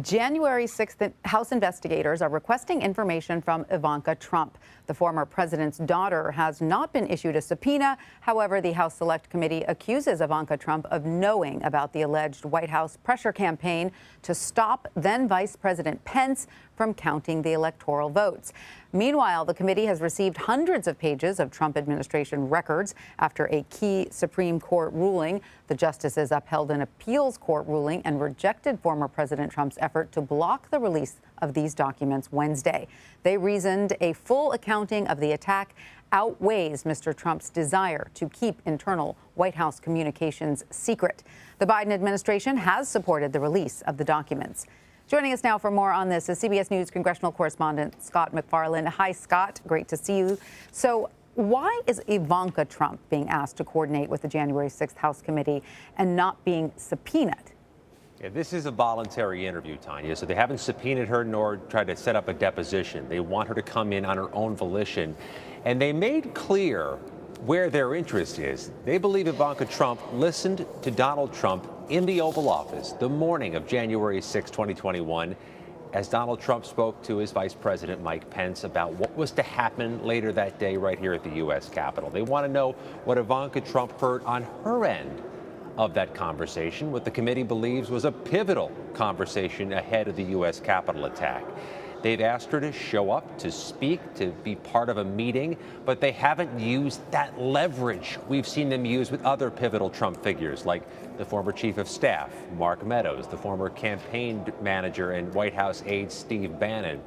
January 6th, House investigators are requesting information from Ivanka Trump. The former president's daughter has not been issued a subpoena. However, the House Select Committee accuses Ivanka Trump of knowing about the alleged White House pressure campaign to stop then Vice President Pence from counting the electoral votes. Meanwhile, the committee has received hundreds of pages of Trump administration records after a key Supreme Court ruling. The justices upheld an appeals court ruling and rejected former President Trump's effort to block the release of these documents Wednesday. They reasoned a full accounting of the attack outweighs Mr. Trump's desire to keep internal White House communications secret. The Biden administration has supported the release of the documents. Joining us now for more on this is CBS News congressional correspondent Scott MacFarlane. Hi, Scott. Great to see you. So why is Ivanka Trump being asked to coordinate with the January 6th House committee and not being subpoenaed? Yeah, this is a voluntary interview, Tanya, so they haven't subpoenaed her nor tried to set up a deposition. They want her to come in on her own volition, and they made clear where their interest is. They believe Ivanka Trump listened to Donald Trump in the Oval Office the morning of January 6, 2021, as Donald Trump spoke to his Vice President Mike Pence about what was to happen later that day right here at the U.S. Capitol. They want to know what Ivanka Trump heard on her end of that conversation, what the committee believes was a pivotal conversation ahead of the U.S. Capitol attack. They've asked her to show up, to speak, to be part of a meeting, but they haven't used that leverage we've seen them use with other pivotal Trump figures, like the former chief of staff, Mark Meadows, the former campaign manager and White House aide, Steve Bannon.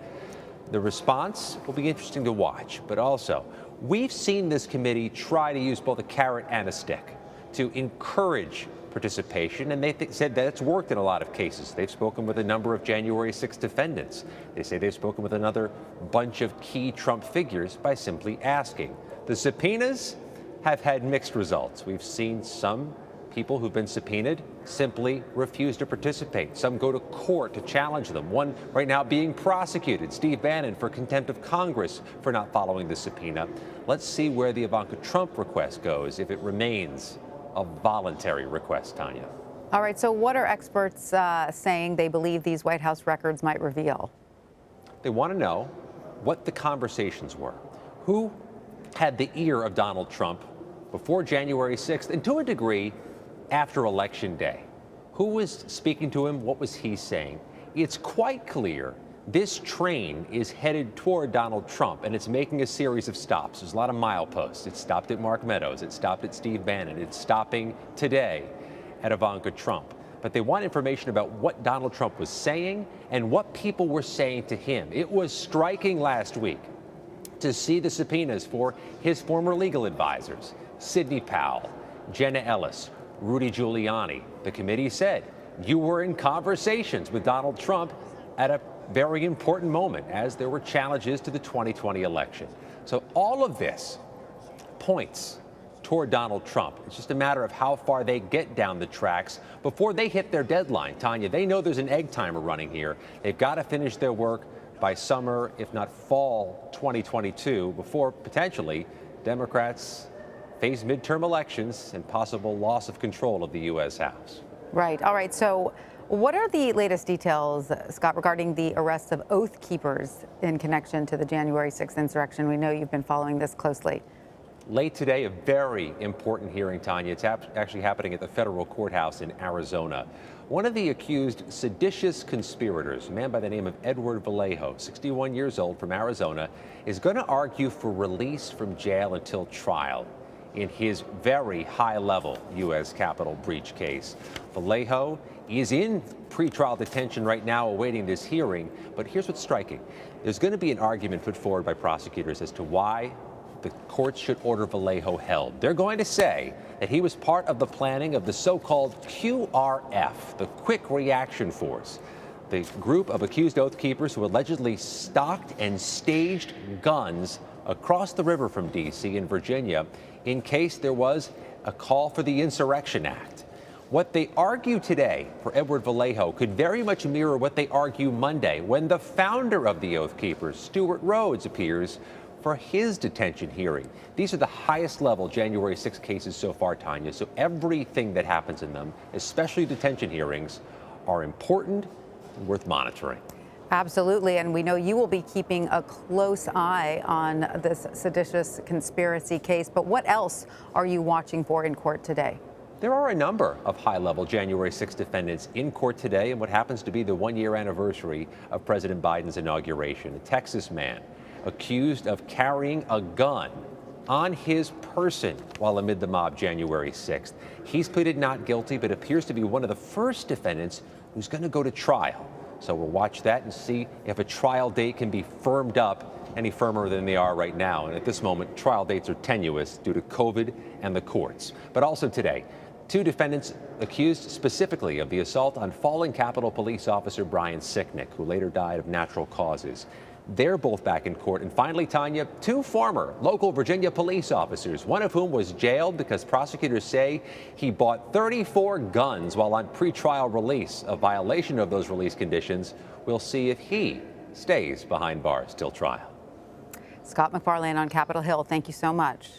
The response will be interesting to watch, but also, we've seen this committee try to use both a carrot and a stick to encourage participation, and they said that it's worked in a lot of cases. They've spoken with a number of January 6 defendants. They say they've spoken with another bunch of key Trump figures by simply asking. The subpoenas have had mixed results. We've seen some people who've been subpoenaed simply refuse to participate. Some go to court to challenge them. One right now being prosecuted, Steve Bannon, for contempt of Congress for not following the subpoena. Let's see where the Ivanka Trump request goes if it remains a voluntary request, Tanya. All right, so what are experts saying they believe these White House records might reveal? They want to know what the conversations were. Who had the ear of Donald Trump before January 6th, and to a degree, after Election Day? Who was speaking to him? What was he saying? It's quite clear this train is headed toward Donald Trump, and it's making a series of stops. There's a lot of mileposts. It stopped at Mark Meadows. It stopped at Steve Bannon. It's stopping today at Ivanka Trump. But they want information about what Donald Trump was saying and what people were saying to him. It was striking last week to see the subpoenas for his former legal advisors, Sidney Powell, Jenna Ellis, Rudy Giuliani. The committee said, you were in conversations with Donald Trump at a very important moment as there were challenges to the 2020 election. So all of this points toward Donald Trump. It's just a matter of how far they get down the tracks before they hit their deadline. Tanya, they know there's an egg timer running here. They've got to finish their work by summer, if not fall 2022, before potentially Democrats face midterm elections and possible loss of control of the U.S. House. Right. All right. So what are the latest details, Scott, regarding the arrests of Oath Keepers in connection to the January 6th insurrection? We know you've been following this closely. Late today, a very important hearing, Tanya. It's actually happening at the federal courthouse in Arizona. One of the accused seditious conspirators, a man by the name of Edward Vallejo, 61 years old, from Arizona, is going to argue for release from jail until trial in his very high-level U.S. Capitol breach case. Vallejo is in pretrial detention right now awaiting this hearing, but here's what's striking. There's going to be an argument put forward by prosecutors as to why the courts should order Vallejo held. They're going to say that he was part of the planning of the so-called QRF, the Quick Reaction Force, the group of accused Oath Keepers who allegedly stocked and staged guns across the river from D.C. and Virginia in case there was a call for the Insurrection Act. What they argue today for Edward Vallejo could very much mirror what they argue Monday when the founder of the Oath Keepers, Stuart Rhodes, appears for his detention hearing. These are the highest level January 6 cases so far, Tanya, so everything that happens in them, especially detention hearings, are important worth monitoring. Absolutely, and we know you will be keeping a close eye on this seditious conspiracy case. But what else are you watching for in court today? There are a number of high-level January 6 defendants in court today in what happens to be the one-year anniversary of President Biden's inauguration. A Texas man accused of carrying a gun on his person while amid the mob January 6th. He's pleaded not guilty, but appears to be one of the first defendants who's going to go to trial. So we'll watch that and see if a trial date can be firmed up any firmer than they are right now. And at this moment, trial dates are tenuous due to COVID and the courts. But also today, two defendants accused specifically of the assault on fallen Capitol Police Officer Brian Sicknick, who later died of natural causes. They're both back in court. And finally, Tanya, two former local Virginia police officers, one of whom was jailed because prosecutors say he bought 34 guns while on pretrial release, a violation of those release conditions. We'll see if he stays behind bars till trial. Scott MacFarlane on Capitol Hill, thank you so much.